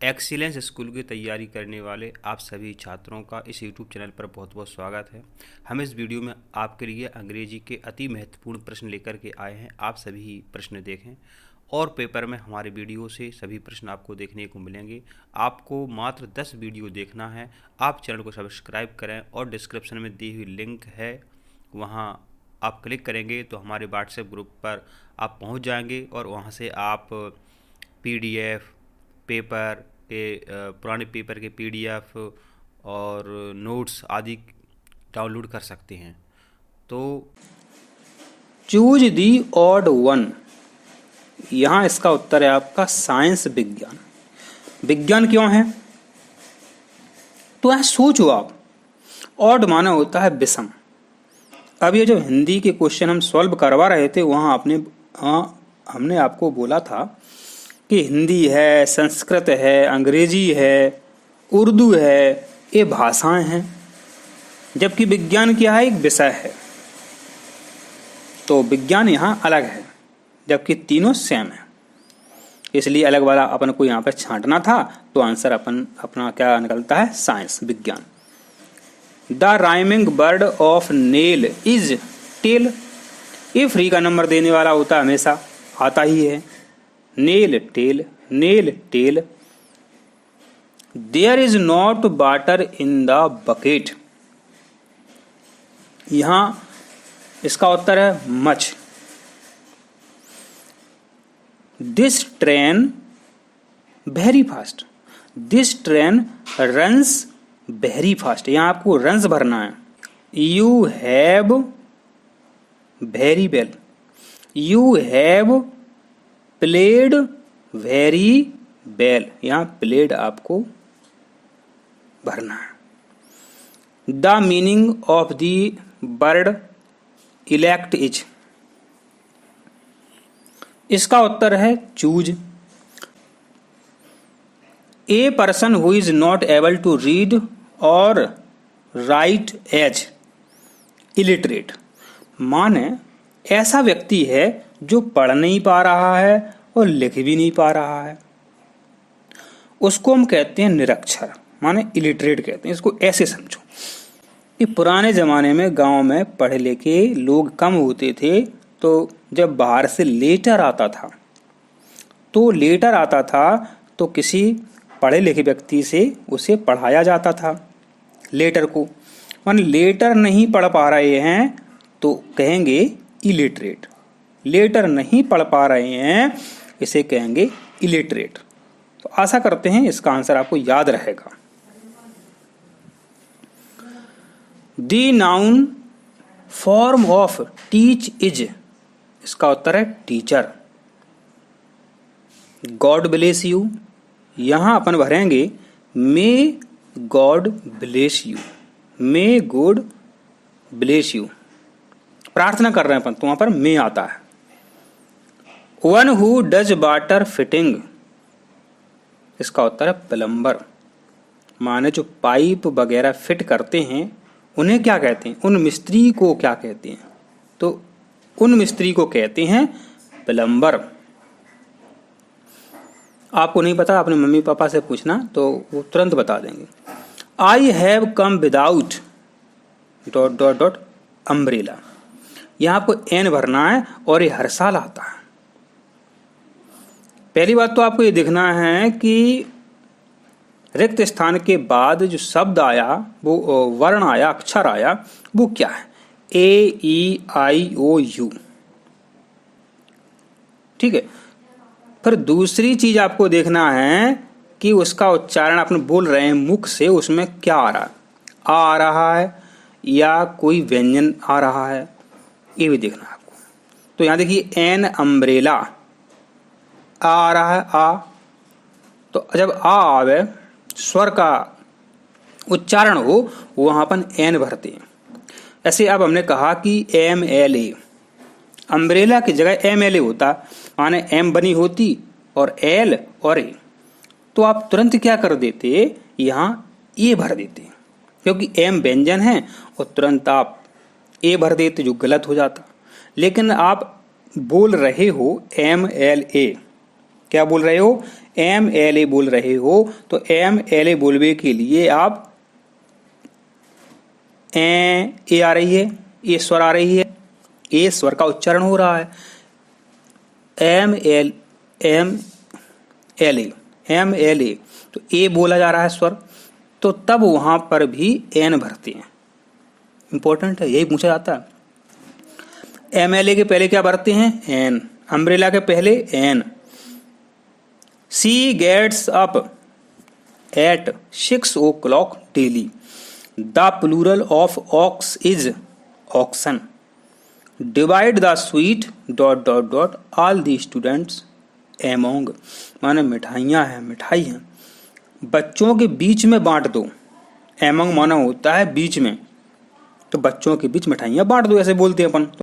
Excellence school की तैयारी करने वाले आप सभी छात्रों का इस यूट्यूब चैनल पर बहुत बहुत स्वागत है। हम इस वीडियो में आपके लिए अंग्रेजी के अति महत्वपूर्ण प्रश्न लेकर के आए हैं। आप सभी प्रश्न देखें और पेपर में हमारे वीडियो से सभी प्रश्न आपको देखने को मिलेंगे। आपको मात्र 10 वीडियो देखना है। आप चैनल को सब्सक्राइब करें और डिस्क्रिप्शन में दी हुई लिंक है, वहाँ आप क्लिक करेंगे तो हमारे व्हाट्सएप ग्रुप पर आप पहुँच जाएंगे और वहाँ से आप PDF, पेपर के पुराने पेपर के PDF और नोट्स आदि डाउनलोड कर सकते हैं। तो चूज दी ऑड वन, यहाँ इसका उत्तर है आपका साइंस विज्ञान। विज्ञान क्यों है? तो यहाँ सोचो आप, ऑड माना होता है विषम। अब ये जो हिंदी के क्वेश्चन हम सॉल्व करवा रहे थे वहाँ हमने आपको बोला था कि हिंदी है, संस्कृत है, अंग्रेजी है, उर्दू है, ये भाषाएं हैं, जबकि विज्ञान क्या है? एक विषय है। तो विज्ञान यहाँ अलग है, जबकि तीनों सेम है, इसलिए अलग वाला अपन को यहाँ पर छांटना था। तो आंसर अपना क्या निकलता है? साइंस, विज्ञान। The rhyming word of nail is tail. ये फ्री का नंबर देने वाला होता है, हमेशा आता ही है। Nail tail, nail tail. There is not water in the bucket, यहां इसका उत्तर है much. This train very fast, this train runs very fast, यहां आपको रन्स भरना है। You have very well, you have played very well, यहां played आपको भरना है। The meaning of the word elect is, इसका उत्तर है choose. A person who is not able to read और राइट एज इलिटरेट, माने ऐसा व्यक्ति है जो पढ़ नहीं पा रहा है और लिख भी नहीं पा रहा है, उसको हम कहते हैं निरक्षर, माने इलिटरेट कहते हैं। इसको ऐसे समझो कि पुराने जमाने में गांव में पढ़े लिखे लोग कम होते थे, तो जब बाहर से लेटर आता था तो किसी पढ़े लिखे व्यक्ति से उसे पढ़ाया जाता था लेटर को। माने लेटर नहीं पढ़ पा रहे हैं तो कहेंगे इलिटरेट, लेटर नहीं पढ़ पा रहे हैं इसे कहेंगे इलिटरेट। तो आशा करते हैं इसका आंसर आपको याद रहेगा। दी noun form of teach is, इसका उत्तर है टीचर। गॉड ब्लेस यू, यहां अपन भरेंगे may God bless you, may God bless you. प्रार्थना कर रहे हैं अपन तो वहां पर मे आता है। One who does water fitting, इसका उत्तर है प्लम्बर, माने जो पाइप वगैरह फिट करते हैं उन्हें क्या कहते हैं? उन मिस्त्री को क्या कहते हैं? तो उन मिस्त्री को कहते हैं प्लम्बर। आपको नहीं पता, अपने मम्मी पापा से पूछना तो वो तुरंत बता देंगे। I have come without dot dot dot umbrella, यहां आपको एन भरना है और ये हर साल आता है। पहली बात तो आपको ये देखना है कि रिक्त स्थान के बाद जो शब्द आया, वो वर्ण आया, अक्षर आया, वो क्या है? AEIOU, ठीक है। फिर दूसरी चीज आपको देखना है कि उसका उच्चारण अपन बोल रहे हैं मुख से, उसमें क्या आ रहा है? आ रहा है या कोई व्यंजन आ रहा है, ये भी देखना है आपको। तो यहां देखिए एन अम्ब्रेला आ रहा है, आ, तो जब आ आवे स्वर का उच्चारण हो वहां अपन एन भरते हैं। ऐसे अब हमने कहा कि MLA, अम्ब्रेला की जगह MLA होता, माने एम बनी होती और एल और ए, तो आप तुरंत क्या कर देते? यहां ए भर देते, क्योंकि एम व्यंजन है और तुरंत आप ए भर देते जो गलत हो जाता। लेकिन आप बोल रहे हो MLA, क्या बोल रहे हो? MLA बोल रहे हो। तो MLA बोलने के लिए आप ए आ रही है, ए स्वर आ रही है, ए स्वर का उच्चारण हो रहा है। MLA तो ए बोला जा रहा है स्वर, तो तब वहां पर भी एन भरते हैं। इंपॉर्टेंट है, यही पूछा जाता है। MLA के पहले क्या भरते हैं? एन। अम्ब्रेला के पहले an. She gets up at 6 o'clock daily. The plural of ox is oxen. Divide the sweet ... all the students among. माने मिठाइयाँ हैं, मिठाई हैं, बच्चों के बीच में बांट दो। एमोंग माना होता है बीच में, तो बच्चों के बीच मिठाइयाँ बांट दो, ऐसे बोलते हैं अपन।